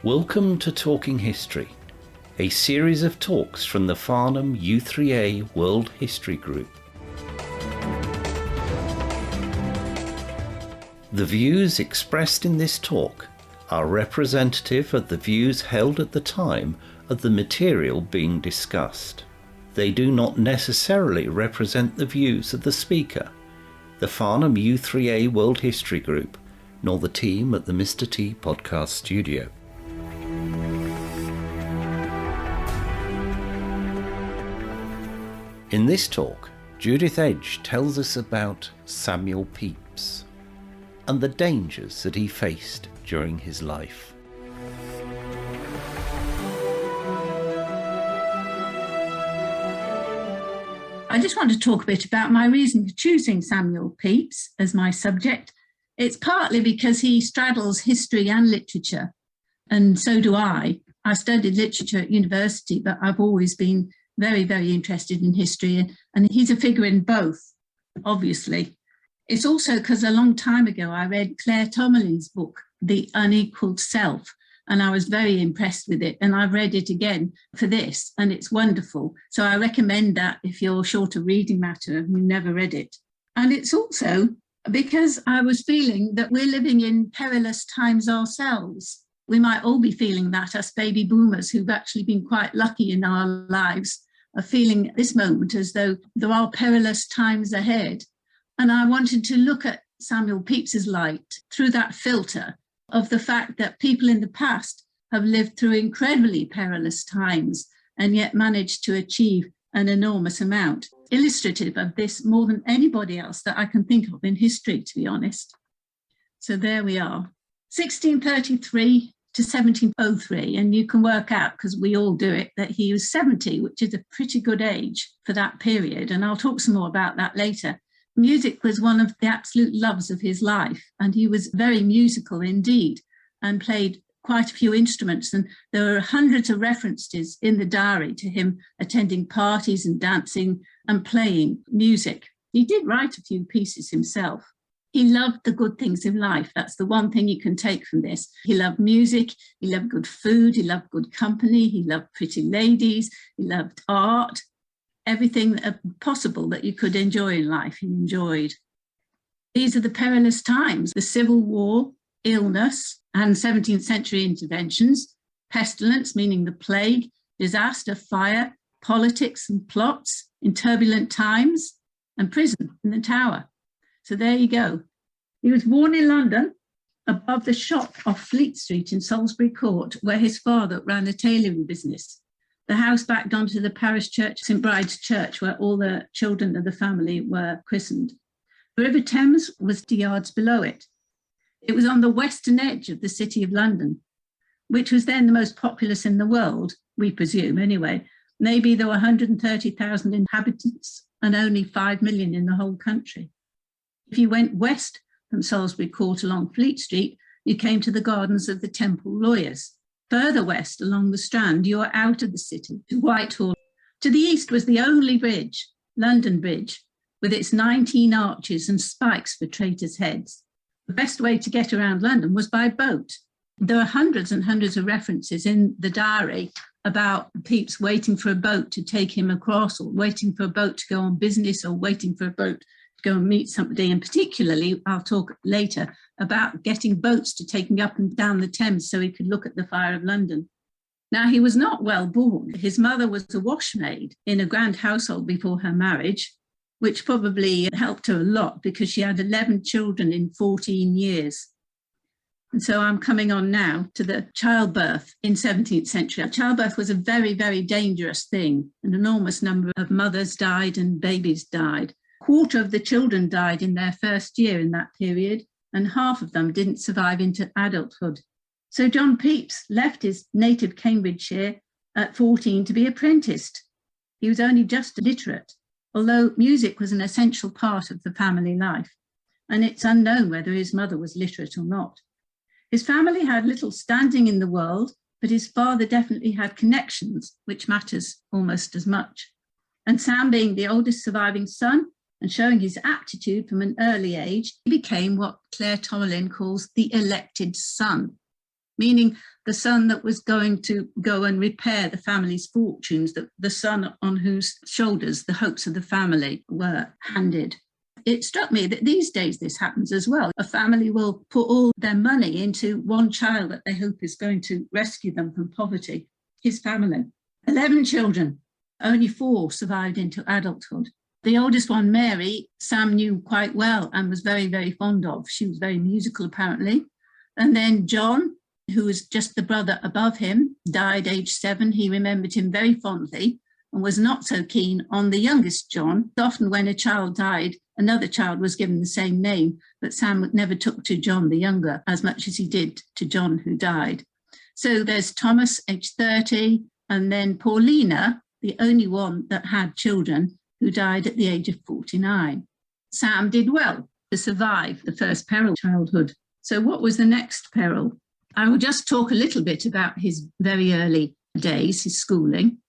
Welcome to Talking History, a series of talks from the Farnham U3A World History Group. The views expressed in this talk are representative of the views held at the time of the material being discussed. They do not necessarily represent the views of the speaker, the Farnham U3A World History Group, nor the team at the Mr. T podcast studio. In this talk, Judith Edge tells us about Samuel Pepys and the dangers that he faced during his life. I just want to talk a bit about my reason for choosing Samuel Pepys as my subject. It's partly because he straddles history and literature, and so do I. I studied literature at university, but I've always been very, very interested in history, and he's a figure in both, obviously. It's also because a long time ago I read Claire Tomalin's book, The Unequalled Self, and I was very impressed with it, and I've read it again for this, and it's wonderful. So I recommend that if you're short of reading matter and you've never read it. And it's also because I was feeling that we're living in perilous times ourselves. We might all be feeling that, us baby boomers who've actually been quite lucky in our lives are feeling at this moment as though there are perilous times ahead. And I wanted to look at Samuel Pepys's light through that filter of the fact that people in the past have lived through incredibly perilous times and yet managed to achieve an enormous amount. Illustrative of this more than anybody else that I can think of in history, to be honest. So there we are. 1633 to 1703, and you can work out, because we all do it, that he was 70, which is a pretty good age for that period, and I'll talk some more about that later. Music was one of the absolute loves of his life, and he was very musical indeed, and played quite a few instruments, and there are hundreds of references in the diary to him attending parties and dancing and playing music. He did write a few pieces himself. He loved the good things in life. That's the one thing you can take from this. He loved music, he loved good food, he loved good company, he loved pretty ladies, he loved art, everything possible that you could enjoy in life, he enjoyed. These are the perilous times: the Civil War, illness, and 17th century interventions, pestilence, meaning the plague, disaster, fire, politics and plots in turbulent times, and prison in the Tower. So there you go. He was born in London, above the shop off Fleet Street in Salisbury Court, where his father ran a tailoring business. The house backed onto the parish church, St Bride's Church, where all the children of the family were christened. The River Thames was 2 yards below it. It was on the western edge of the City of London, which was then the most populous in the world, we presume anyway. Maybe there were 130,000 inhabitants and only 5 million in the whole country. If you went west from Salisbury Court along Fleet Street, you came to the gardens of the Temple Lawyers. Further west along the Strand, you were out of the city to Whitehall. To the east was the only bridge, London Bridge, with its 19 arches and spikes for traitors' heads. The best way to get around London was by boat. There are hundreds and hundreds of references in the diary about Pepys waiting for a boat to take him across, or waiting for a boat to go on business, or waiting for a boat to go and meet somebody. And particularly, I'll talk later about getting boats to take him up and down the Thames so he could look at the Fire of London. Now, he was not well born. His mother was a washmaid in a grand household before her marriage, which probably helped her a lot because she had 11 children in 14 years. And so I'm coming on now to the childbirth in 17th century. Childbirth was a very, very dangerous thing. An enormous number of mothers died and babies died. A quarter of the children died in their first year in that period, and half of them didn't survive into adulthood. So John Pepys left his native Cambridgeshire at 14 to be apprenticed. He was only just literate, although music was an essential part of the family life, and it's unknown whether his mother was literate or not. His family had little standing in the world, but his father definitely had connections, which matters almost as much. And Sam, being the oldest surviving son and showing his aptitude from an early age, he became what Claire Tomalin calls the elected son. meaning the son that was going to go and repair the family's fortunes, the son on whose shoulders the hopes of the family were handed. It struck me that these days this happens as well. A family will put all their money into one child that they hope is going to rescue them from poverty, his family. 11 children, only 4 survived into adulthood. The oldest one, Mary, Sam knew quite well and was very, very fond of. She was very musical, apparently. And then John, who was just the brother above him, died aged 7. He remembered him very fondly and was not so keen on the youngest John. Often when a child died, another child was given the same name, but Sam never took to John the younger as much as he did to John who died. So there's Thomas, aged 30, and then Paulina, the only one that had children, who died at the age of 49. Sam did well to survive the first peril childhood. So what was the next peril? I will just talk a little bit about his very early days, his schooling.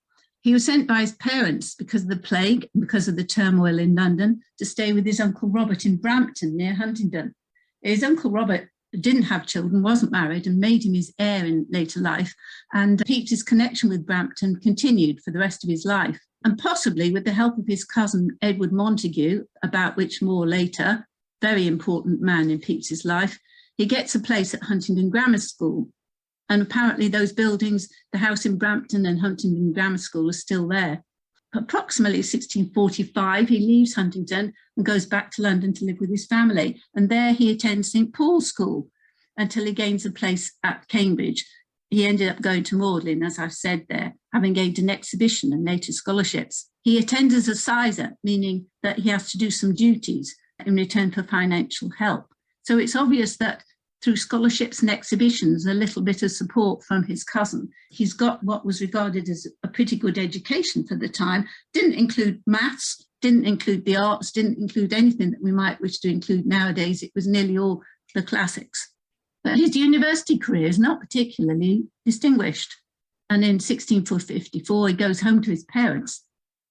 He was sent by his parents because of the plague, because of the turmoil in London, to stay with his Uncle Robert in Brampton near Huntingdon. His Uncle Robert didn't have children, wasn't married, and made him his heir in later life. And Pepys's connection with Brampton continued for the rest of his life. And possibly with the help of his cousin Edward Montague, about which more later, very important man in Pepys's life, he gets a place at Huntingdon Grammar School. And apparently those buildings, the house in Brampton and Huntingdon Grammar School, are still there. Approximately 1645, he leaves Huntingdon and goes back to London to live with his family. And there he attends St. Paul's School until he gains a place at Cambridge. He ended up going to Magdalen, as I've said there, having gained an exhibition and later scholarships. He attends as a sizer, meaning that he has to do some duties in return for financial help. So it's obvious that through scholarships and exhibitions, a little bit of support from his cousin, he's got what was regarded as a pretty good education for the time. Didn't include maths, didn't include the arts, didn't include anything that we might wish to include nowadays. It was nearly all the classics. But his university career is not particularly distinguished. And in 1654, he goes home to his parents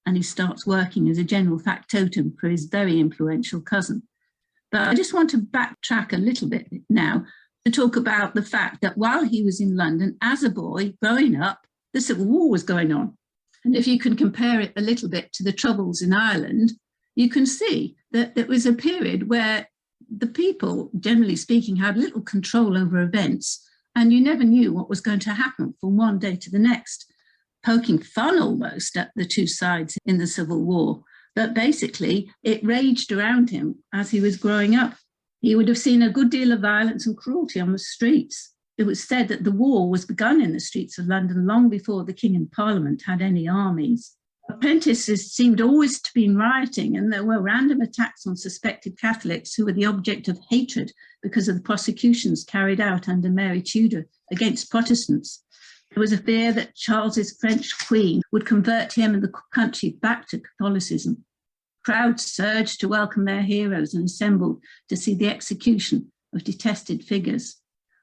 and he starts working as a general factotum for his very influential cousin. But I just want to backtrack a little bit now to talk about the fact that while he was in London, as a boy growing up, the Civil War was going on. And if you can compare it a little bit to the Troubles in Ireland, you can see that there was a period where the people, generally speaking, had little control over events, and you never knew what was going to happen from one day to the next, poking fun almost at the two sides in the Civil War. But basically, it raged around him as he was growing up. He would have seen a good deal of violence and cruelty on the streets. It was said that the war was begun in the streets of London long before the King and Parliament had any armies. Apprentices seemed always to be rioting, and there were random attacks on suspected Catholics who were the object of hatred because of the prosecutions carried out under Mary Tudor against Protestants. There was a fear that Charles's French queen would convert him and the country back to Catholicism. Crowds surged to welcome their heroes and assembled to see the execution of detested figures.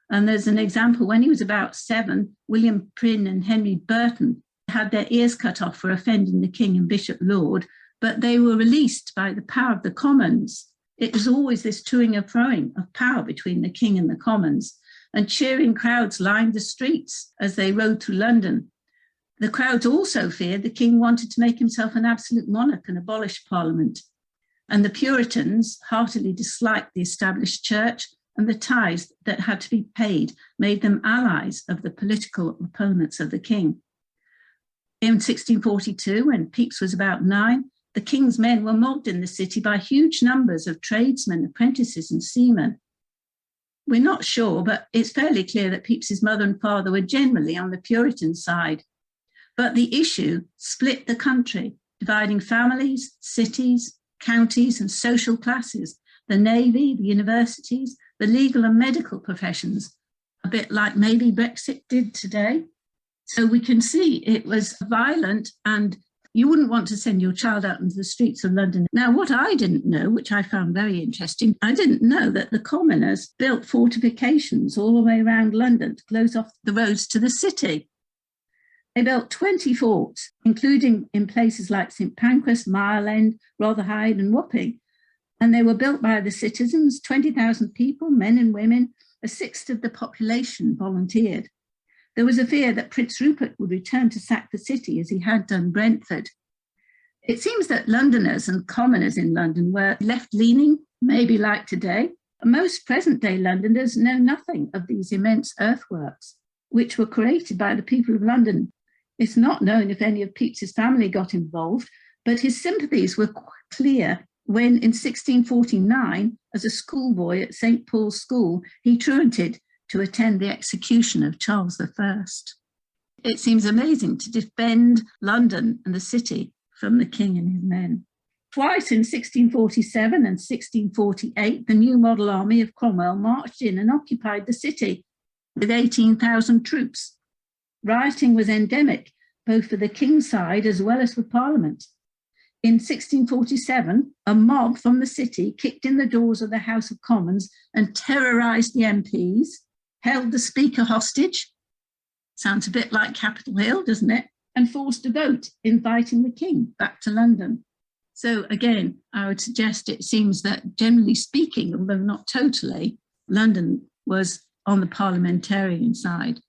And there's an example, when he was about 7, William Prynne and Henry Burton had their ears cut off for offending the King and Bishop Laud, but they were released by the power of the Commons. It was always this toing and froing of power between the King and the Commons, and cheering crowds lined the streets as they rode through London. The crowds also feared the King wanted to make himself an absolute monarch and abolish Parliament. And the Puritans heartily disliked the established church, and the tithes that had to be paid made them allies of the political opponents of the King. In 1642, when Pepys was about 9, the King's men were mobbed in the city by huge numbers of tradesmen, apprentices and seamen. We're not sure, but it's fairly clear that Pepys's mother and father were generally on the Puritan side. But the issue split the country, dividing families, cities, counties and social classes, the navy, the universities, the legal and medical professions, a bit like maybe Brexit did today. So we can see it was violent, and you wouldn't want to send your child out into the streets of London. Now, what I didn't know, which I found very interesting, I didn't know that the commoners built fortifications all the way around London to close off the roads to the city. They built 20 forts, including in places like St Pancras, Mile End, Rotherhithe and Wapping. And they were built by the citizens, 20,000 people, men and women, a sixth of the population volunteered. There was a fear that Prince Rupert would return to sack the city as he had done Brentford. It seems that Londoners and commoners in London were left-leaning, maybe like today. Most present-day Londoners know nothing of these immense earthworks, which were created by the people of London. It's not known if any of Pepys's family got involved, but his sympathies were clear when in 1649, as a schoolboy at St. Paul's School, he truanted to attend the execution of Charles I. It seems amazing to defend London and the city from the king and his men. Twice in 1647 and 1648, the new model army of Cromwell marched in and occupied the city with 18,000 troops. Rioting was endemic, both for the king's side as well as for Parliament. In 1647, a mob from the city kicked in the doors of the House of Commons and terrorised the MPs, held the Speaker hostage, sounds a bit like Capitol Hill, doesn't it? And forced a vote inviting the king back to London. So again, I would suggest it seems that generally speaking, although not totally, London was on the parliamentarian side.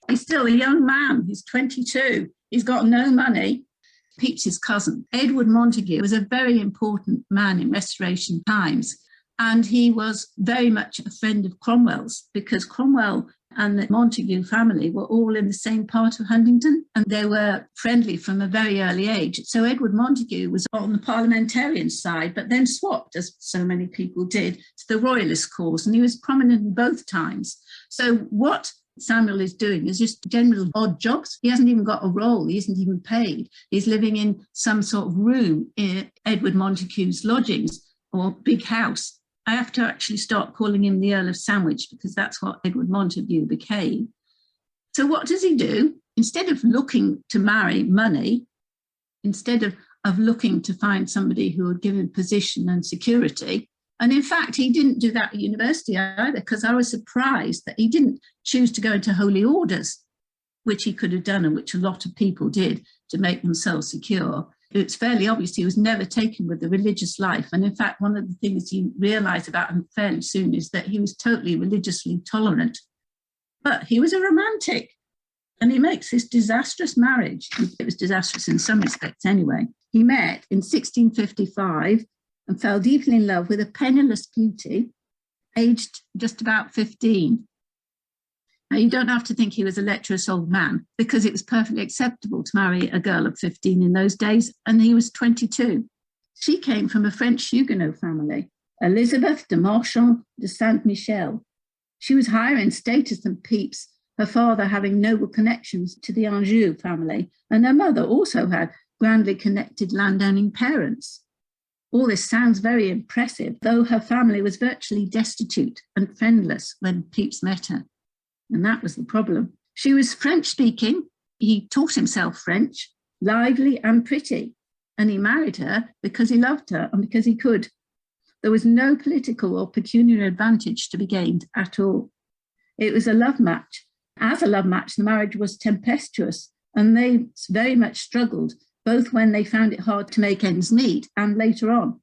He's still a young man, he's 22, he's got no money. Pepys's cousin, Edward Montagu, was a very important man in Restoration times, and he was very much a friend of Cromwell's because Cromwell and the Montagu family were all in the same part of Huntingdon, and they were friendly from a very early age. So Edward Montagu was on the parliamentarian side, but then swapped, as so many people did, to the royalist cause, and he was prominent in both times. So what Samuel is doing is just general odd jobs. He hasn't even got a role. He isn't even paid. He's living in some sort of room in Edward Montagu's lodgings or big house. I have to actually start calling him the Earl of Sandwich because that's what Edward Montagu became. So what does he do? Instead of looking to marry money, instead of looking to find somebody who would give him position and security, and in fact, he didn't do that at university either, because I was surprised that he didn't choose to go into holy orders, which he could have done and which a lot of people did to make themselves secure. It's fairly obvious he was never taken with the religious life. And in fact, one of the things you realise about him fairly soon is that he was totally religiously tolerant. But he was a romantic, and he makes this disastrous marriage. It was disastrous in some respects anyway. He met in 1655 and fell deeply in love with a penniless beauty, aged just about 15. Now, you don't have to think he was a lecherous old man, because it was perfectly acceptable to marry a girl of 15 in those days, and he was 22. She came from a French Huguenot family, Elizabeth de Marchand de Saint-Michel. She was higher in status than Pepys, her father having noble connections to the Anjou family, and her mother also had grandly connected landowning parents. All this sounds very impressive, though her family was virtually destitute and friendless when Pepys met her. And that was the problem. She was French-speaking. He taught himself French, lively and pretty. And he married her because he loved her and because he could. There was no political or pecuniary advantage to be gained at all. It was a love match. As a love match, the marriage was tempestuous, and they very much struggled, both when they found it hard to make ends meet and later on.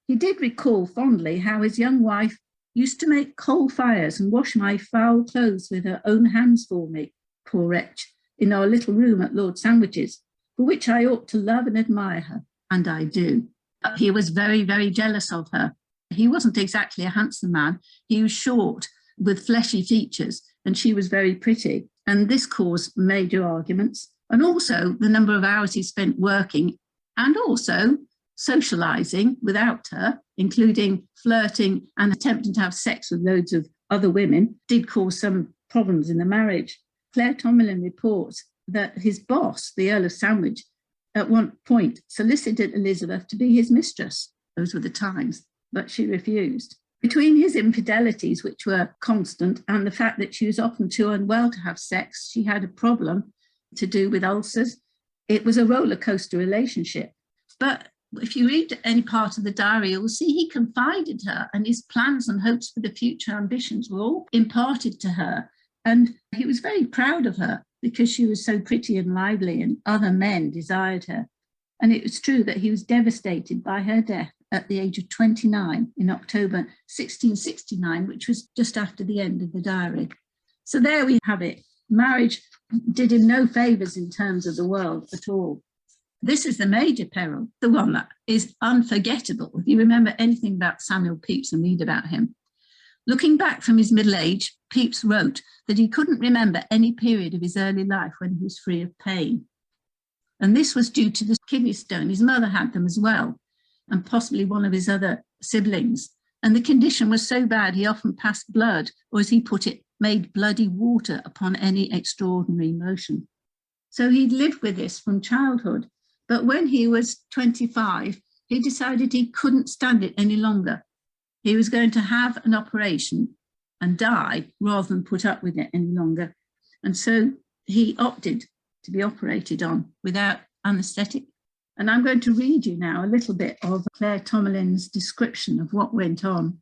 He did recall fondly how his young wife used to make coal fires and wash my foul clothes with her own hands for me, poor wretch, in our little room at Lord Sandwich's, for which I ought to love and admire her, and I do. But he was very, very jealous of her. He wasn't exactly a handsome man. He was short, with fleshy features, and she was very pretty. And this caused major arguments. And also the number of hours he spent working and also socialising without her, including flirting and attempting to have sex with loads of other women, did cause some problems in the marriage. Claire Tomlin reports that his boss, the Earl of Sandwich, at one point solicited Elizabeth to be his mistress. Those were the times, but she refused. Between his infidelities, which were constant, and the fact that she was often too unwell to have sex, she had a problem to do with ulcers. It was a roller coaster relationship. But if you read any part of the diary, you'll see he confided her, and his plans and hopes for the future ambitions were all imparted to her. And he was very proud of her because she was so pretty and lively, and other men desired her. And it was true that he was devastated by her death at the age of 29 in October 1669, which was just after the end of the diary. So there we have it. Marriage did him no favours in terms of the world at all. This is the major peril, the one that is unforgettable. If you remember anything about Samuel Pepys and read about him. Looking back from his middle age, Pepys wrote that he couldn't remember any period of his early life when he was free of pain. And this was due to the kidney stone. His mother had them as well, and possibly one of his other siblings. And the condition was so bad he often passed blood, or as he put it, made bloody water upon any extraordinary motion. So he'd lived with this from childhood. But when he was 25, he decided he couldn't stand it any longer. He was going to have an operation and die rather than put up with it any longer. And so he opted to be operated on without anaesthetic. And I'm going to read you now a little bit of Claire Tomalin's description of what went on.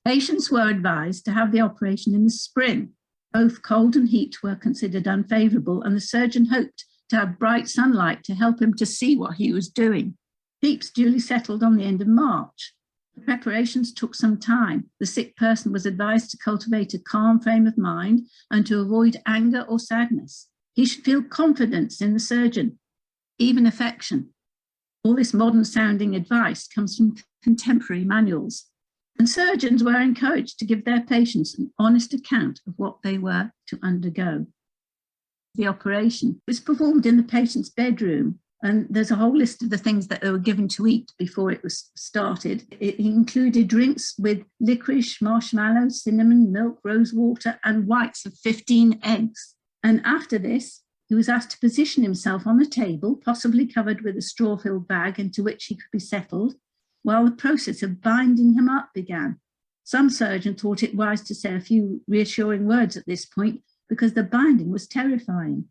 Patients were advised to have the operation in the spring. Both cold and heat were considered unfavourable, and the surgeon hoped to have bright sunlight to help him to see what he was doing. Pepys duly settled on the end of March. The preparations took some time. The sick person was advised to cultivate a calm frame of mind and to avoid anger or sadness. He should feel confidence in the surgeon, even affection. All this modern-sounding advice comes from contemporary manuals. And surgeons were encouraged to give their patients an honest account of what they were to undergo. The operation was performed in the patient's bedroom, and there's a whole list of the things that they were given to eat before it was started. It included drinks with licorice, marshmallow, cinnamon, milk, rose water, and whites of 15 eggs. And after this, he was asked to position himself on the table, possibly covered with a straw-filled bag into which he could be settled, while the process of binding him up began. Some surgeons thought it wise to say a few reassuring words at this point, because the binding was terrifying.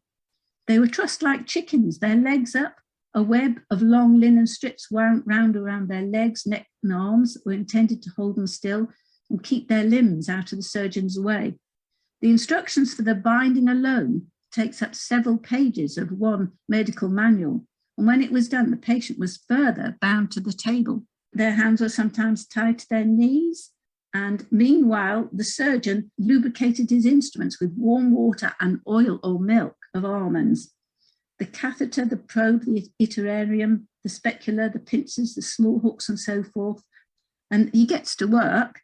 They were trussed like chickens, their legs up. A web of long linen strips wound round around their legs, neck and arms were intended to hold them still and keep their limbs out of the surgeon's way. The instructions for the binding alone takes up several pages of one medical manual, and when it was done, the patient was further bound to the table. Their hands were sometimes tied to their knees, and meanwhile, the surgeon lubricated his instruments with warm water and oil or milk of almonds. The catheter, the probe, the iterarium, the specular, the pincers, the small hooks, and so forth. And he gets to work.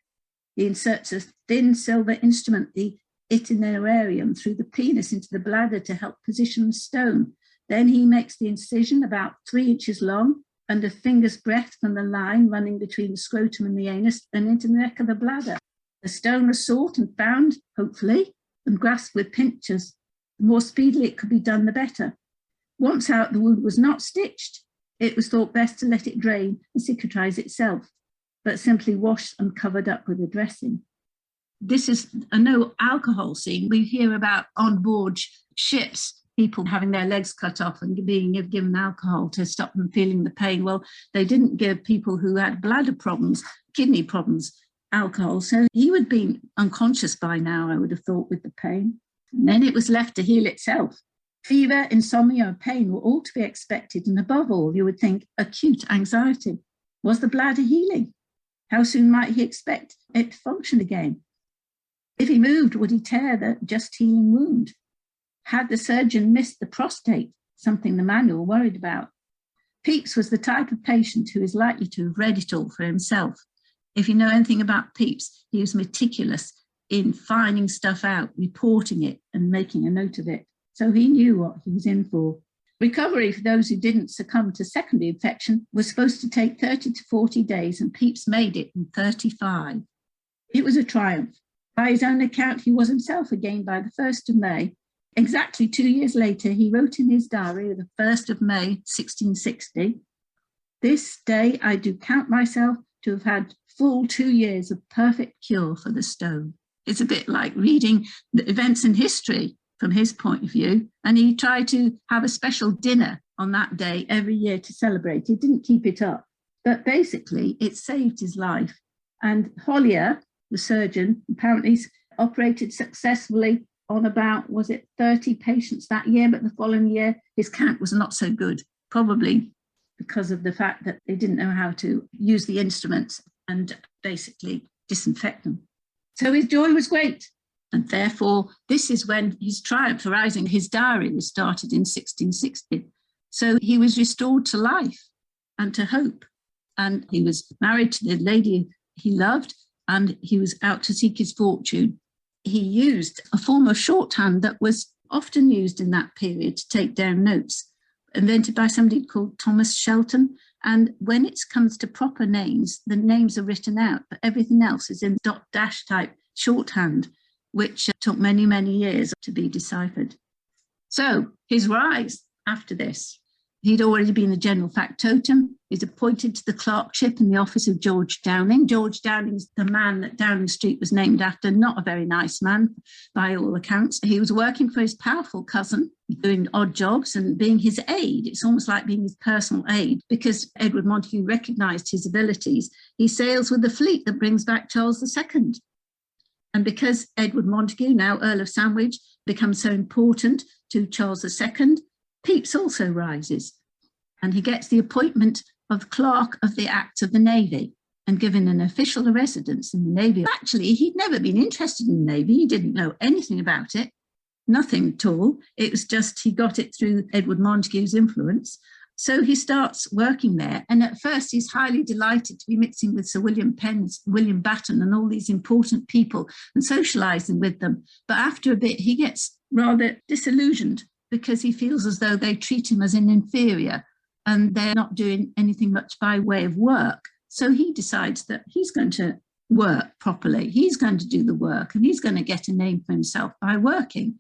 He inserts a thin silver instrument, the itinerarium, through the penis into the bladder to help position the stone. Then he makes the incision about 3 inches long, and a finger's breadth from the line running between the scrotum and the anus and into the neck of the bladder. The stone was sought and found, hopefully, and grasped with pincers. The more speedily it could be done, the better. Once out, the wound was not stitched. It was thought best to let it drain and cicatrize itself, but simply washed and covered up with a dressing. This is a no alcohol scene. We hear about on board ships, people having their legs cut off and being given alcohol to stop them feeling the pain. Well, they didn't give people who had bladder problems, kidney problems, alcohol. So he would be unconscious by now, I would have thought, with the pain. And then it was left to heal itself. Fever, insomnia, and pain were all to be expected. And above all, you would think acute anxiety. Was the bladder healing? How soon might he expect it to function again? If he moved, would he tear the just healing wound? Had the surgeon missed the prostate, something the manual worried about? Pepys was the type of patient who is likely to have read it all for himself. If you know anything about Pepys, he was meticulous in finding stuff out, reporting it, and making a note of it. So he knew what he was in for. Recovery for those who didn't succumb to secondary infection was supposed to take 30 to 40 days, and Pepys made it in 35. It was a triumph. By his own account, he was himself again by the 1st of May. Exactly 2 years later, he wrote in his diary, the 1st of May, 1660, "This day I do count myself to have had full 2 years of perfect cure for the stone." It's a bit like reading the events in history from his point of view. And he tried to have a special dinner on that day every year to celebrate. He didn't keep it up, but basically it saved his life. And Hollier, the surgeon, apparently operated successfully on about, 30 patients that year, but the following year, his count was not so good, probably because of the fact that they didn't know how to use the instruments and basically disinfect them. So his joy was great. And therefore, this is when his triumph arising, his diary was started in 1660. So he was restored to life and to hope. And he was married to the lady he loved, and he was out to seek his fortune. He used a form of shorthand that was often used in that period to take down notes, invented by somebody called Thomas Shelton. And when it comes to proper names, the names are written out, but everything else is in dot dash type shorthand, which took many, many years to be deciphered. So his rise after this, he'd already been a general factotum. He's appointed to the clerkship in the office of George Downing. George Downing's the man that Downing Street was named after, not a very nice man by all accounts. He was working for his powerful cousin, doing odd jobs and being his aide. It's almost like being his personal aide, because Edward Montagu recognised his abilities. He sails with the fleet that brings back Charles II. And because Edward Montagu, now Earl of Sandwich, becomes so important to Charles II, Pepys also rises, and he gets the appointment of Clerk of the Acts of the Navy and given an official residence in the Navy. Actually, he'd never been interested in the Navy. He didn't know anything about it, nothing at all. It was just he got it through Edward Montagu's influence. So he starts working there. And at first, he's highly delighted to be mixing with Sir William Penn, William Batten, and all these important people and socialising with them. But after a bit, he gets rather disillusioned because he feels as though they treat him as an inferior and they're not doing anything much by way of work. So he decides that he's going to work properly. He's going to do the work and he's going to get a name for himself by working.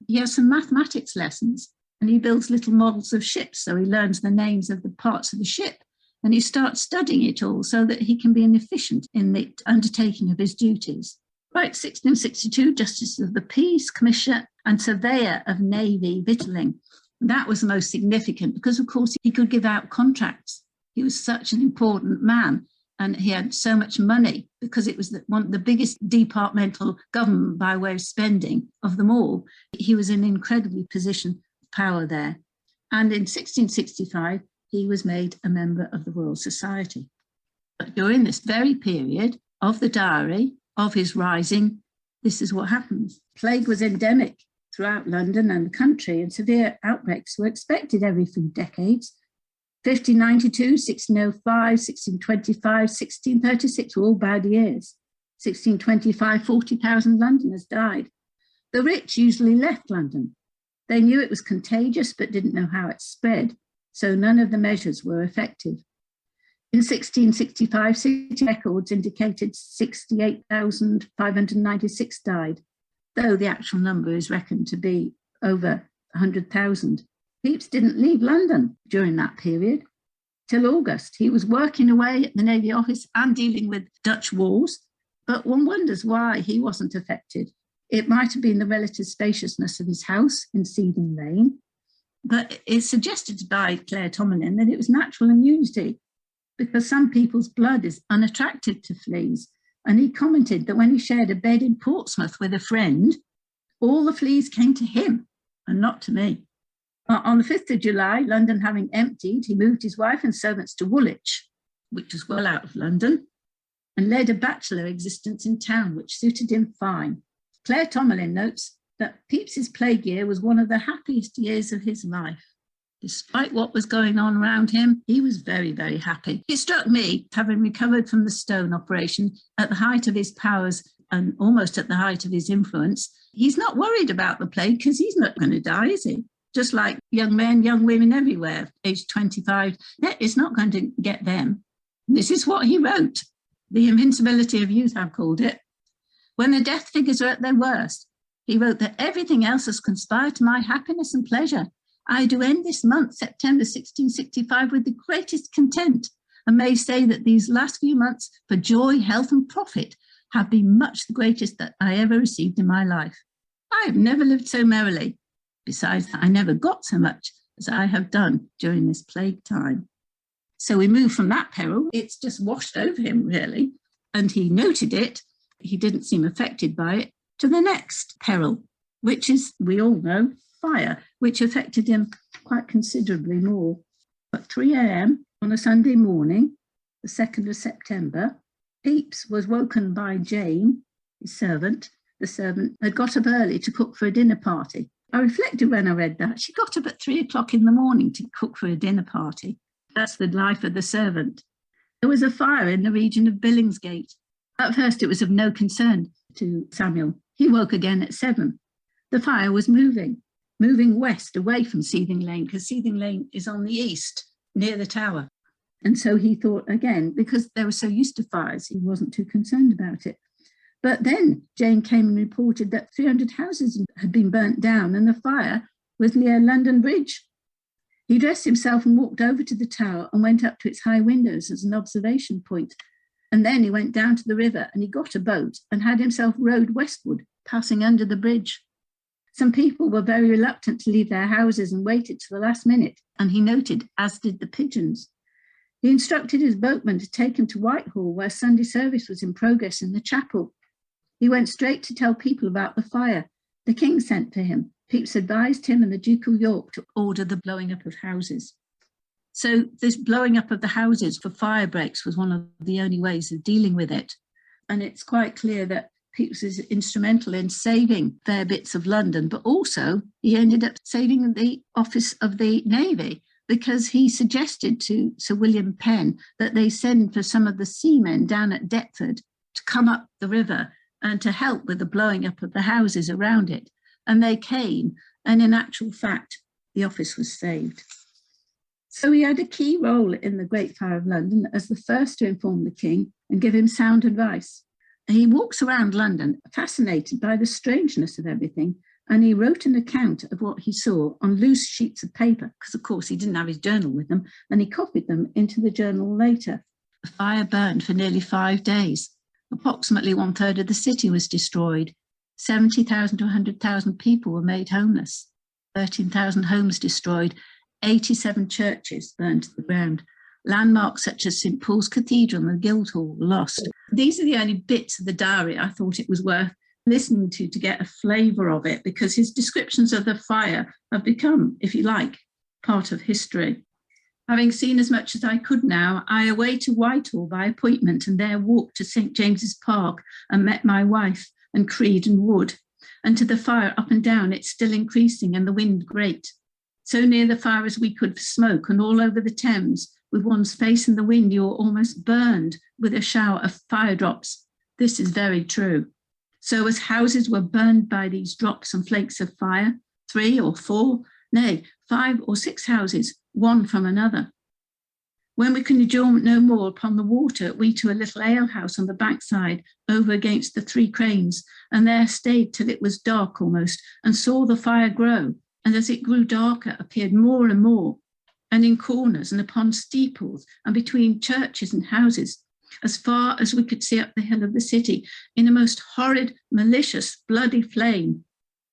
He has some mathematics lessons and he builds little models of ships. So he learns the names of the parts of the ship and he starts studying it all so that he can be an efficient in the undertaking of his duties. Right, 1662, Justice of the Peace, Commissioner and Surveyor of Navy Victualling. That was the most significant because, of course, he could give out contracts. He was such an important man and he had so much money because it was the biggest departmental government by way of spending of them all. He was in an incredibly position of power there. And in 1665, he was made a member of the Royal Society. But during this very period of the diary, of his rising, this is what happens. Plague was endemic throughout London and the country, and severe outbreaks were expected every few decades. 1592, 1605, 1625, 1636 were all bad years. 1625, 40,000 Londoners died. The rich usually left London. They knew it was contagious but didn't know how it spread, so none of the measures were effective. In 1665, city records indicated 68,596 died, though the actual number is reckoned to be over 100,000. Pepys didn't leave London during that period till August. He was working away at the Navy Office and dealing with Dutch wars, but one wonders why he wasn't affected. It might have been the relative spaciousness of his house in Seething Lane, but it's suggested by Claire Tomalin that it was natural immunity, because some people's blood is unattractive to fleas. And he commented that when he shared a bed in Portsmouth with a friend, all the fleas came to him and not to me. On the 5th of July, London having emptied, he moved his wife and servants to Woolwich, which was well out of London, and led a bachelor existence in town, which suited him fine. Claire Tomalin notes that Pepys's plague year was one of the happiest years of his life. Despite what was going on around him, he was very, very happy. It struck me, having recovered from the stone operation at the height of his powers and almost at the height of his influence, he's not worried about the plague because he's not going to die, is he? Just like young men, young women everywhere, age 25, it's not going to get them. This is what he wrote. The invincibility of youth, I've called it. When the death figures are at their worst, he wrote that everything else has conspired to my happiness and pleasure. I do end this month, September 1665, with the greatest content, and may say that these last few months for joy, health and profit have been much the greatest that I ever received in my life. I have never lived so merrily. Besides, I never got so much as I have done during this plague time. So we move from that peril. It's just washed over him, really. And he noted it. He didn't seem affected by it, to the next peril, which is, we all know, fire, which affected him quite considerably more. At 3 a.m. on a Sunday morning, the 2nd of September, Pepys was woken by Jane, his servant. The servant had got up early to cook for a dinner party. I reflected when I read that. She got up at 3 o'clock in the morning to cook for a dinner party. That's the life of the servant. There was a fire in the region of Billingsgate. At first, it was of no concern to Samuel. He woke again at 7. The fire was moving west away from Seething Lane, because Seething Lane is on the east, near the tower. And so he thought again, because they were so used to fires, he wasn't too concerned about it. But then Jane came and reported that 300 houses had been burnt down and the fire was near London Bridge. He dressed himself and walked over to the tower and went up to its high windows as an observation point. And then he went down to the river and he got a boat and had himself rowed westward, passing under the bridge. Some people were very reluctant to leave their houses and waited to the last minute, and he noted, as did the pigeons. He instructed his boatman to take him to Whitehall, where Sunday service was in progress in the chapel. He went straight to tell people about the fire. The king sent for him. Pepys advised him and the Duke of York to order the blowing up of houses. So this blowing up of the houses for fire breaks was one of the only ways of dealing with it. And it's quite clear that Pepys is instrumental in saving fair bits of London, but also he ended up saving the office of the Navy, because he suggested to Sir William Penn that they send for some of the seamen down at Deptford to come up the river and to help with the blowing up of the houses around it. And they came, and in actual fact, the office was saved. So he had a key role in the Great Fire of London as the first to inform the king and give him sound advice. He walks around London, fascinated by the strangeness of everything, and he wrote an account of what he saw on loose sheets of paper, because, of course, he didn't have his journal with him, and he copied them into the journal later. The fire burned for nearly 5 days. Approximately 1/3 of the city was destroyed. 70,000 to 100,000 people were made homeless. 13,000 homes destroyed. 87 churches burned to the ground. Landmarks such as St. Paul's Cathedral and the Guildhall were lost. These are the only bits of the diary I thought it was worth listening to get a flavour of it, because his descriptions of the fire have become, if you like, part of history. Having seen as much as I could now, I away to Whitehall by appointment, and there walked to St. James's Park and met my wife and Creed and Wood. And to the fire up and down, it's still increasing and the wind great. So near the fire as we could smoke, and all over the Thames, with one's face in the wind, you're almost burned with a shower of fire drops. This is very true. So as houses were burned by these drops and flakes of fire, 3 or 4, nay, 5 or 6 houses, one from another. When we could endure no more upon the water, we to a little alehouse on the bankside, over against the 3 Cranes, and there stayed till it was dark almost, and saw the fire grow, and as it grew darker, appeared more and more, and in corners and upon steeples, and between churches and houses, as far as we could see up the hill of the city, in a most horrid, malicious, bloody flame,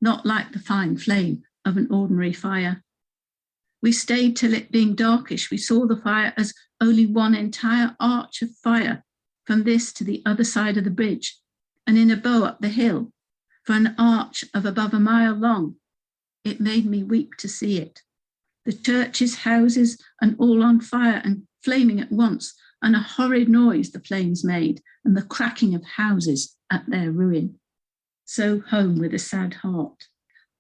not like the fine flame of an ordinary fire. We stayed till it being darkish, we saw the fire as only one entire arch of fire from this to the other side of the bridge, and in a bow up the hill, for an arch of above a mile long. It made me weep to see it. The churches, houses, and all on fire and flaming at once, and a horrid noise the flames made, and the cracking of houses at their ruin. So home with a sad heart.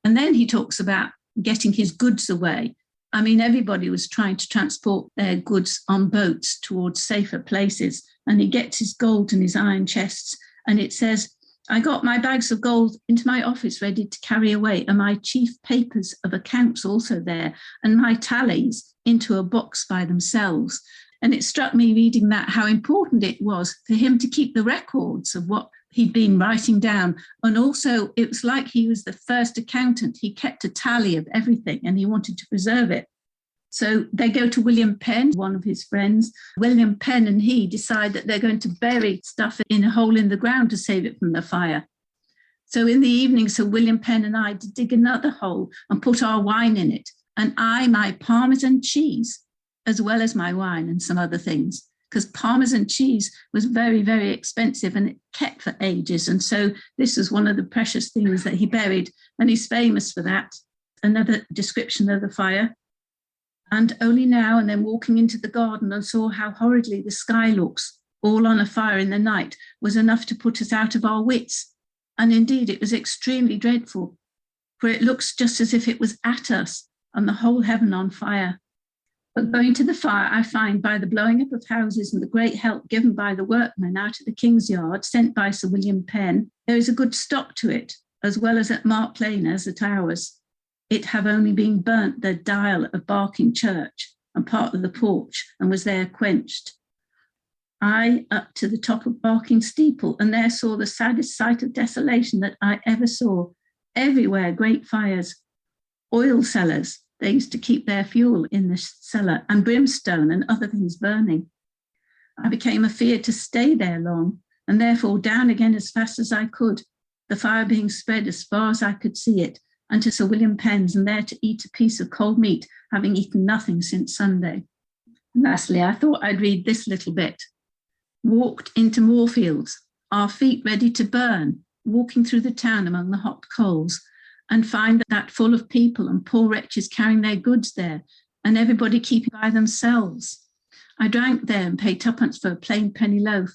And then he talks about getting his goods away. I mean, everybody was trying to transport their goods on boats towards safer places, and he gets his gold and his iron chests, and it says, I got my bags of gold into my office ready to carry away, and my chief papers of accounts also there, and my tallies into a box by themselves. And it struck me reading that how important it was for him to keep the records of what he'd been writing down. And also it was like he was the first accountant. He kept a tally of everything and he wanted to preserve it. So they go to William Penn, one of his friends. William Penn and he decide that they're going to bury stuff in a hole in the ground to save it from the fire. So in the evening, Sir William Penn and I did dig another hole and put our wine in it. And I, my Parmesan cheese, as well as my wine and some other things, because Parmesan cheese was very, very expensive and it kept for ages. And so this was one of the precious things that he buried, and he's famous for that. Another description of the fire. And only now and then walking into the garden and saw how horridly the sky looks, all on a fire in the night, was enough to put us out of our wits. And indeed, it was extremely dreadful, for it looks just as if it was at us, and the whole heaven on fire. But going to the fire, I find by the blowing up of houses and the great help given by the workmen out of the King's Yard, sent by Sir William Penn, there is a good stop to it, as well as at Mark Lane as at ours. It have only been burnt the dial of Barking Church and part of the porch, and was there quenched. I up to the top of Barking Steeple, and there saw the saddest sight of desolation that I ever saw. Everywhere great fires, oil cellars, they used to keep their fuel in the cellar, and brimstone and other things burning. I became afeard to stay there long, and therefore down again as fast as I could, the fire being spread as far as I could see it, and to Sir William Penn's, and there to eat a piece of cold meat, having eaten nothing since Sunday. And lastly, I thought I'd read this little bit. Walked into Moorfields, our feet ready to burn, walking through the town among the hot coals, and find that full of people and poor wretches carrying their goods there, and everybody keeping by themselves. I drank there and paid twopence for a plain penny loaf.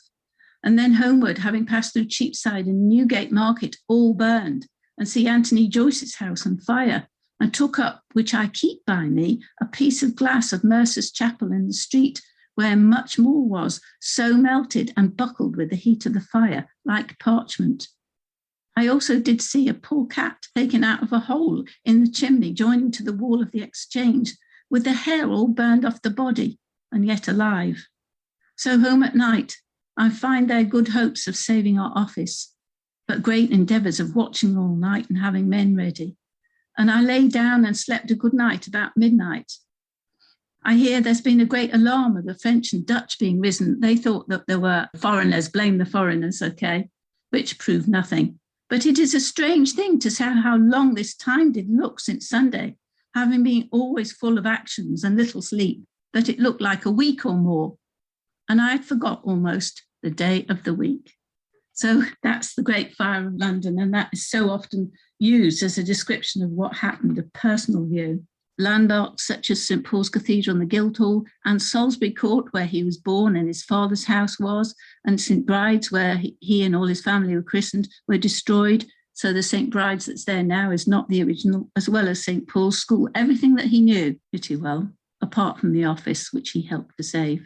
And then homeward, having passed through Cheapside and Newgate Market, all burned, and see Anthony Joyce's house on fire, and took up, which I keep by me, a piece of glass of Mercer's Chapel in the street, where much more was, so melted and buckled with the heat of the fire, like parchment. I also did see a poor cat taken out of a hole in the chimney joining to the wall of the Exchange, with the hair all burned off the body, and yet alive. So home at night, I find there good hopes of saving our office, but great endeavours of watching all night and having men ready. And I lay down and slept a good night about midnight. I hear there's been a great alarm of the French and Dutch being risen. They thought that there were foreigners, blame the foreigners, okay, which proved nothing. But it is a strange thing to say how long this time did look since Sunday, having been always full of actions and little sleep, that it looked like a week or more. And I had forgot almost the day of the week. So that's the Great Fire of London, and that is so often used as a description of what happened, a personal view. Landmarks such as St Paul's Cathedral and the Guildhall, and Salisbury Court, where he was born and his father's house was, and St Bride's, where he and all his family were christened, were destroyed. So the St Bride's that's there now is not the original, as well as St Paul's School, everything that he knew pretty well, apart from the office, which he helped to save.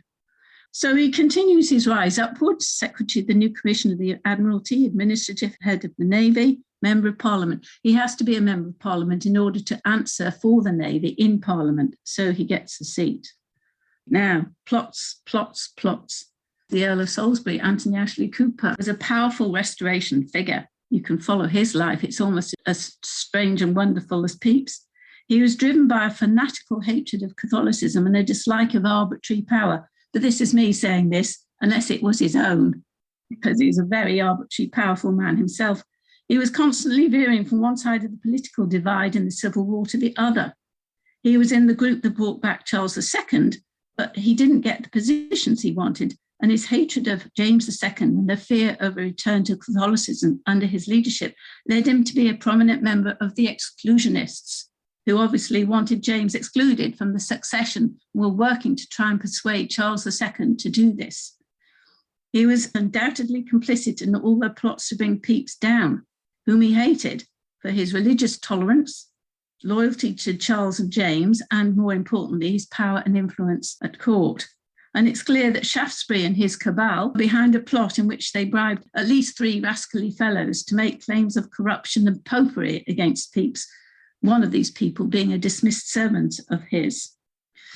So he continues his rise upwards, Secretary of the new Commission of the Admiralty, Administrative Head of the Navy, Member of Parliament. He has to be a Member of Parliament in order to answer for the Navy in Parliament, so he gets a seat. Now, plots. The Earl of Salisbury, Anthony Ashley Cooper, was a powerful restoration figure. You can follow his life. It's almost as strange and wonderful as Pepys. He was driven by a fanatical hatred of Catholicism and a dislike of arbitrary power. But this is me saying this, unless it was his own, because he was a very arbitrary, powerful man himself. He was constantly veering from one side of the political divide in the Civil War to the other. He was in the group that brought back Charles II, but he didn't get the positions he wanted, and his hatred of James II and the fear of a return to Catholicism under his leadership led him to be a prominent member of the exclusionists, who obviously wanted James excluded from the succession, were working to try and persuade Charles II to do this. He was undoubtedly complicit in all the plots to bring Pepys down, whom he hated for his religious tolerance, loyalty to Charles and James, and more importantly, his power and influence at court. And it's clear that Shaftesbury and his cabal were behind a plot in which they bribed at least 3 rascally fellows to make claims of corruption and popery against Pepys, one of these people being a dismissed servant of his.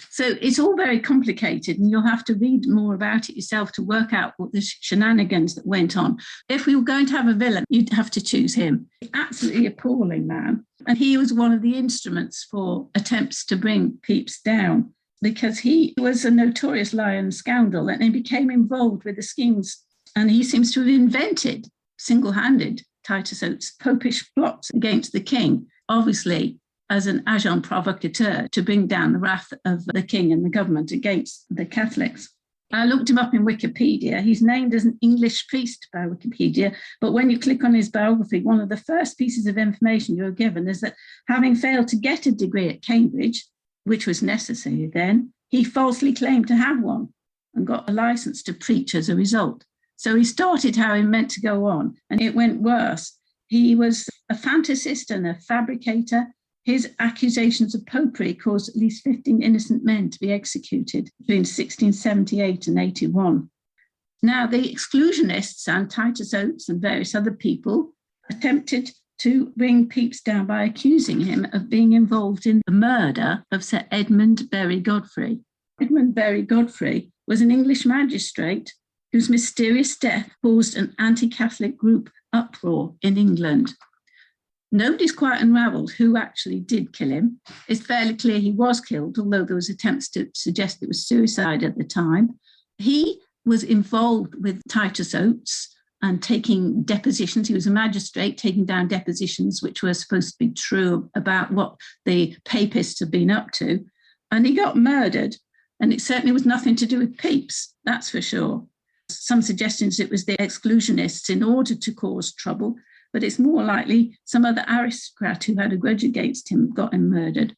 So it's all very complicated, and you'll have to read more about it yourself to work out what the shenanigans that went on. If we were going to have a villain, you'd have to choose him. Absolutely appalling man. And he was one of the instruments for attempts to bring Pepys down, because he was a notorious liar and scoundrel, and he became involved with the schemes. And he seems to have invented, single-handed, Titus Oates' popish plots against the king, obviously as an agent provocateur to bring down the wrath of the king and the government against the Catholics. I looked him up in Wikipedia. He's named as an English priest by Wikipedia, but when you click on his biography, one of the first pieces of information you're given is that having failed to get a degree at Cambridge, which was necessary then, he falsely claimed to have one and got a license to preach as a result. So he started how he meant to go on, and it went worse. He was a fantasist and a fabricator. His accusations of popery caused at least 15 innocent men to be executed between 1678 and 81. Now, the exclusionists and Titus Oates and various other people attempted to bring Pepys down by accusing him of being involved in the murder of Sir Edmund Berry Godfrey. Edmund Berry Godfrey was an English magistrate whose mysterious death caused an anti-Catholic group uproar in England. Nobody's quite unravelled who actually did kill him. It's fairly clear he was killed, although there was attempts to suggest it was suicide at the time. He was involved with Titus Oates and taking depositions. He was a magistrate taking down depositions which were supposed to be true about what the Papists had been up to. And he got murdered. And it certainly was nothing to do with Pepys, that's for sure. Some suggestions it was the exclusionists in order to cause trouble, but it's more likely some other aristocrat who had a grudge against him got him murdered.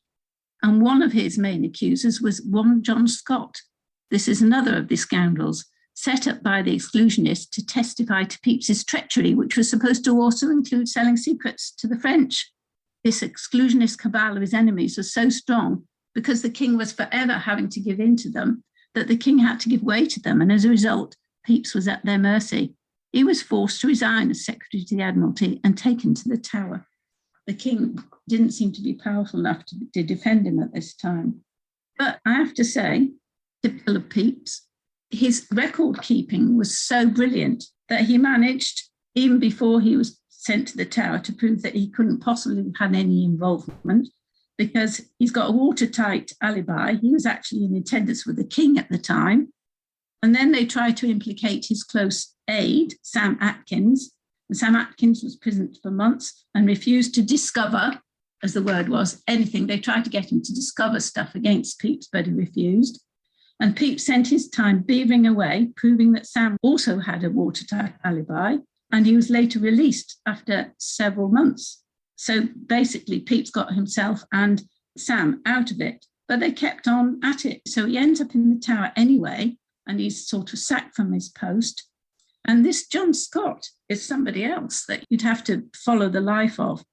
And one of his main accusers was one John Scott. This is another of the scoundrels set up by the exclusionists to testify to Pepys's treachery, which was supposed to also include selling secrets to the French. This exclusionist cabal of his enemies was so strong because the king was forever having to give in to them that the king had to give way to them. And as a result, Pepys was at their mercy. He was forced to resign as Secretary to the Admiralty and taken to the Tower. The king didn't seem to be powerful enough to defend him at this time. But I have to say, typical of Pepys, his record keeping was so brilliant that he managed, even before he was sent to the Tower, to prove that he couldn't possibly have had any involvement, because he's got a watertight alibi. He was actually in attendance with the king at the time. And then they tried to implicate his close aide, Sam Atkins. And Sam Atkins was imprisoned for months and refused to discover, as the word was, anything. They tried to get him to discover stuff against Pepys, but he refused. And Pepys spent his time beavering away, proving that Sam also had a watertight alibi. And he was later released after several months. So basically, Pepys got himself and Sam out of it, but they kept on at it. So he ends up in the Tower anyway, and he's sort of sacked from his post. And this John Scott is somebody else that you'd have to follow the life of.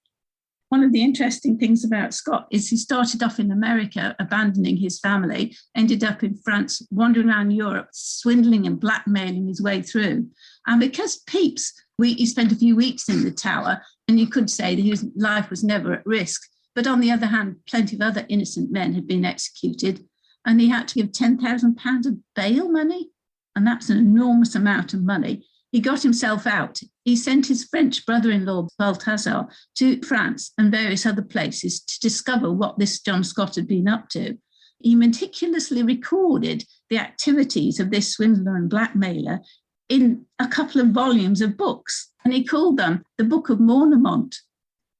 One of the interesting things about Scott is he started off in America, abandoning his family, ended up in France, wandering around Europe, swindling and blackmailing his way through. And because Pepys, he spent a few weeks in the Tower, and you could say that his life was never at risk. But on the other hand, plenty of other innocent men had been executed, and he had to give £10,000 of bail money, and that's an enormous amount of money. He got himself out. He sent his French brother-in-law, Balthazar, to France and various other places to discover what this John Scott had been up to. He meticulously recorded the activities of this swindler and blackmailer in a couple of volumes of books, and he called them the Book of Mornemont,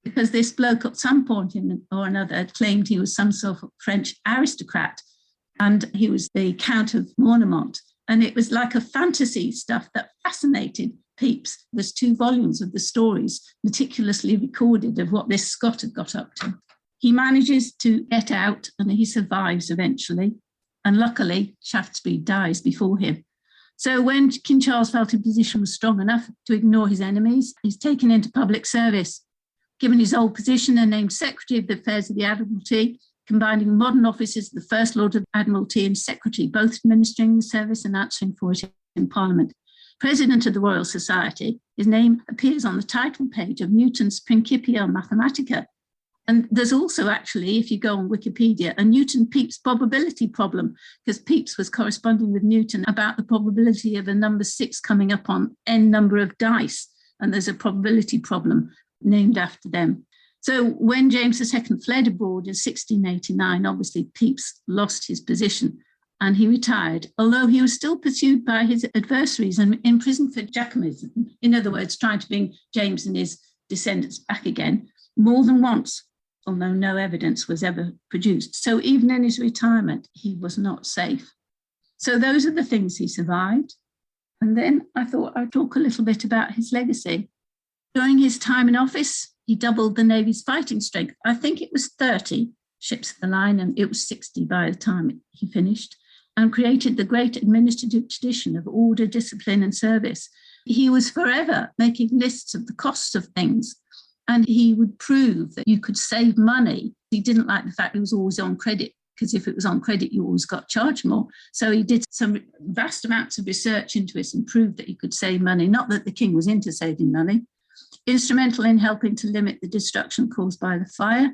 because this bloke at some point or another claimed he was some sort of French aristocrat, and he was the Count of Mornemont. And it was like a fantasy stuff that fascinated Pepys. There's 2 volumes of the stories meticulously recorded of what this Scott had got up to. He manages to get out and he survives eventually. And luckily, Shaftesbury dies before him. So when King Charles felt his position was strong enough to ignore his enemies, he's taken into public service, given his old position and named Secretary of the Affairs of the Admiralty, combining modern offices, the First Lord of the Admiralty and Secretary, both administering the service and answering for it in Parliament. President of the Royal Society, his name appears on the title page of Newton's Principia Mathematica. And there's also actually, if you go on Wikipedia, a Newton-Pepys probability problem, because Pepys was corresponding with Newton about the probability of a number 6 coming up on n number of dice. And there's a probability problem named after them. So when James II fled abroad in 1689, obviously Pepys lost his position and he retired, although he was still pursued by his adversaries and imprisoned for Jacobinism. In other words, trying to bring James and his descendants back again more than once, although no evidence was ever produced. So even in his retirement, he was not safe. So those are the things he survived. And then I thought I'd talk a little bit about his legacy. During his time in office, he doubled the Navy's fighting strength. I think it was 30 ships of the line, and it was 60 by the time he finished, and created the great administrative tradition of order, discipline, and service. He was forever making lists of the costs of things, and he would prove that you could save money. He didn't like the fact it was always on credit, because if it was on credit, you always got charged more. So he did some vast amounts of research into it and proved that you could save money, not that the king was into saving money. Instrumental in helping to limit the destruction caused by the fire.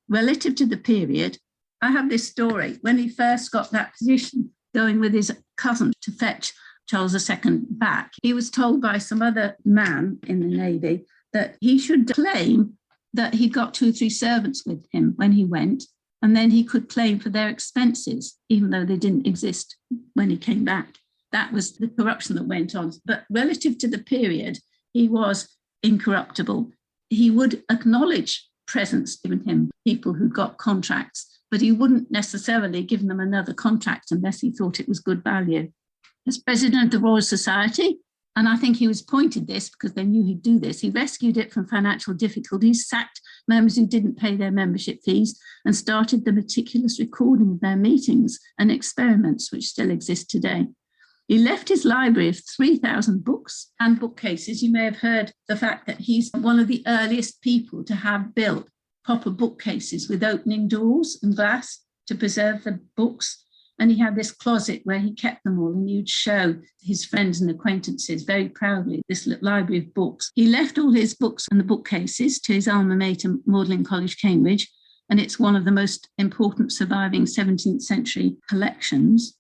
Relative to the period, I have this story. When he first got that position, going with his cousin to fetch Charles II back, he was told by some other man in the Navy that he should claim that he got 2 or 3 servants with him when he went, and then he could claim for their expenses, even though they didn't exist when he came back. That was the corruption that went on. But relative to the period, he was incorruptible. He would acknowledge presents given him, people who got contracts, but he wouldn't necessarily give them another contract unless he thought it was good value. As president of the Royal Society, and I think he was appointed this because they knew he'd do this, he rescued it from financial difficulties, sacked members who didn't pay their membership fees, and started the meticulous recording of their meetings and experiments, which still exist today. He left his library of 3,000 books and bookcases. You may have heard the fact that he's one of the earliest people to have built proper bookcases with opening doors and glass to preserve the books. And he had this closet where he kept them all, and he would show his friends and acquaintances very proudly this library of books. He left all his books and the bookcases to his alma mater, Magdalen College, Cambridge, and it's one of the most important surviving 17th century collections.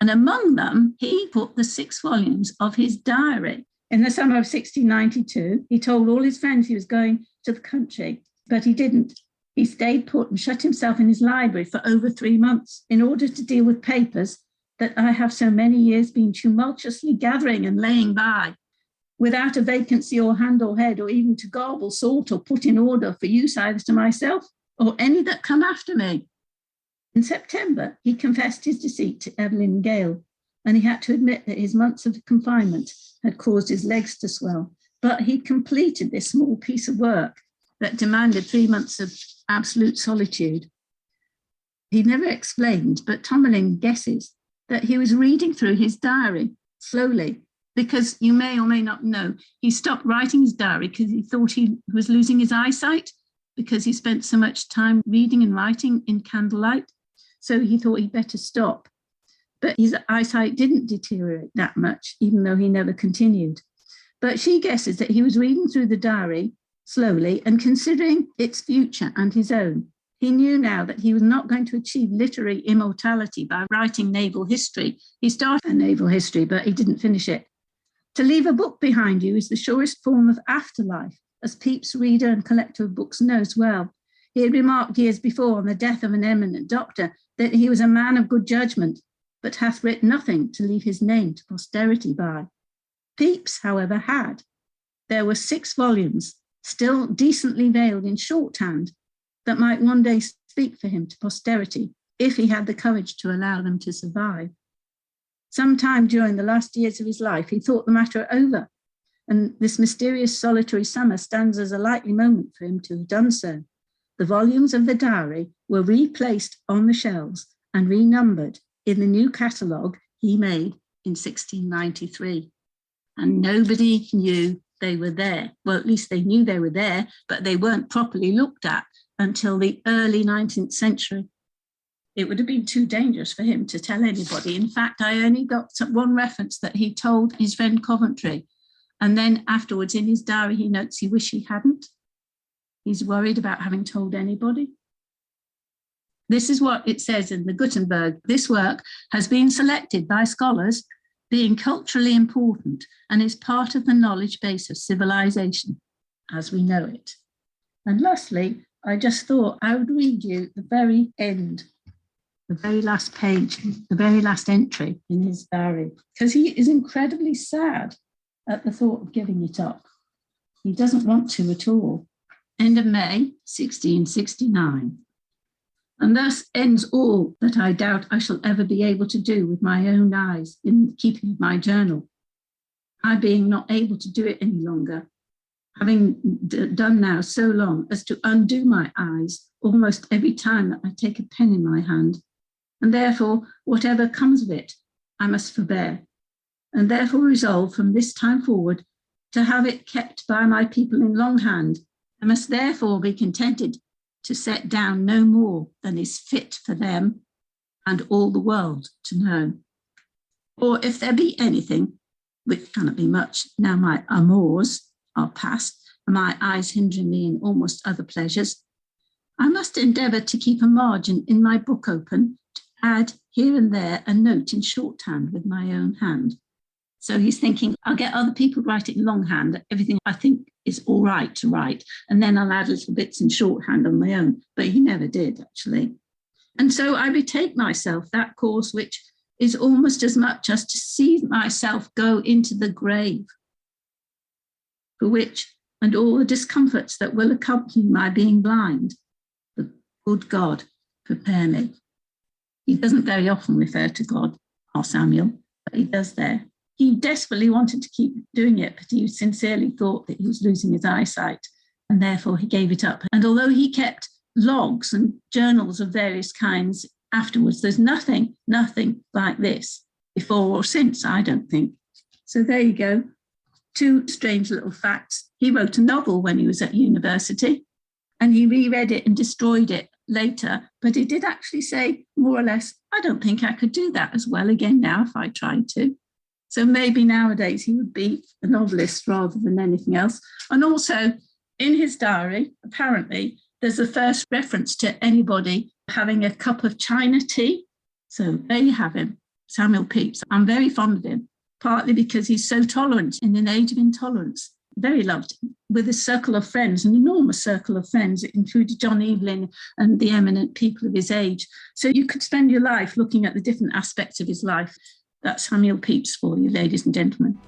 And among them, he put the 6 volumes of his diary. In the summer of 1692, he told all his friends he was going to the country, but he didn't. He stayed put and shut himself in his library for over 3 months in order to deal with papers that I have so many years been tumultuously gathering and laying by, without a vacancy or hand or head, or even to garble, sort, or put in order for use either to myself or any that come after me. In September, he confessed his deceit to Evelyn Gale, and he had to admit that his months of confinement had caused his legs to swell. But he completed this small piece of work that demanded 3 months of absolute solitude. He never explained, but Tomerlin guesses that he was reading through his diary slowly, because you may or may not know, he stopped writing his diary because he thought he was losing his eyesight because he spent so much time reading and writing in candlelight. So he thought he'd better stop. But his eyesight didn't deteriorate that much, even though he never continued. But she guesses that he was reading through the diary slowly and considering its future and his own. He knew now that he was not going to achieve literary immortality by writing naval history. He started a naval history, but he didn't finish it. To leave a book behind you is the surest form of afterlife, as Pepys, reader and collector of books, knows well. He had remarked years before on the death of an eminent doctor that he was a man of good judgment, but hath writ nothing to leave his name to posterity by. Pepys, however, had. There were 6 volumes, still decently veiled in shorthand, that might one day speak for him to posterity, if he had the courage to allow them to survive. Sometime during the last years of his life, he thought the matter over, and this mysterious solitary summer stands as a likely moment for him to have done so. The volumes of the diary were replaced on the shelves and renumbered in the new catalogue he made in 1693. And nobody knew they were there. Well, at least they knew they were there, but they weren't properly looked at until the early 19th century. It would have been too dangerous for him to tell anybody. In fact, I only got one reference that he told his friend Coventry. And then afterwards in his diary, he notes he wished he hadn't. He's worried about having told anybody. This is what it says in the Gutenberg. This work has been selected by scholars being culturally important and is part of the knowledge base of civilization as we know it. And lastly, I just thought I would read you the very end, the very last page, the very last entry in his diary, because he is incredibly sad at the thought of giving it up. He doesn't want to at all. End of May, 1669. And thus ends all that I doubt I shall ever be able to do with my own eyes in the keeping of my journal. I being not able to do it any longer, having done now so long as to undo my eyes almost every time that I take a pen in my hand. And therefore, whatever comes of it, I must forbear, and therefore resolve from this time forward to have it kept by my people in longhand. I must therefore be contented to set down no more than is fit for them and all the world to know. Or if there be anything, which cannot be much, now my amours are past, and my eyes hindering me in almost other pleasures, I must endeavour to keep a margin in my book open, to add here and there a note in shorthand with my own hand. So he's thinking, I'll get other people to write it in longhand, everything I think is all right to write, and then I'll add little bits in shorthand on my own. But he never did, actually. And so I betake myself that course which is almost as much as to see myself go into the grave, for which and all the discomforts that will accompany my being blind, the good God prepare me. He doesn't very often refer to God, our Samuel, but he does there. He desperately wanted to keep doing it, but he sincerely thought that he was losing his eyesight, and therefore he gave it up. And although he kept logs and journals of various kinds afterwards, there's nothing like this before or since, I don't think. So there you go. Two strange little facts. He wrote a novel when he was at university, and he reread it and destroyed it later, but he did actually say, more or less, I don't think I could do that as well again now if I tried to. So maybe nowadays he would be a novelist rather than anything else. And also in his diary, apparently, there's the first reference to anybody having a cup of China tea. So there you have him, Samuel Pepys. I'm very fond of him, partly because he's so tolerant in an age of intolerance. Very loved, with a circle of friends, an enormous circle of friends. It included John Evelyn and the eminent people of his age. So you could spend your life looking at the different aspects of his life. That's Samuel Pepys for you, ladies and gentlemen.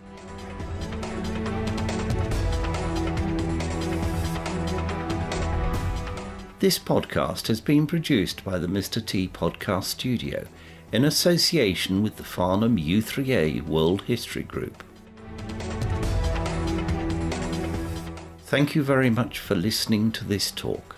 This podcast has been produced by the Mr. T Podcast Studio in association with the Farnham U3A World History Group. Thank you very much for listening to this talk.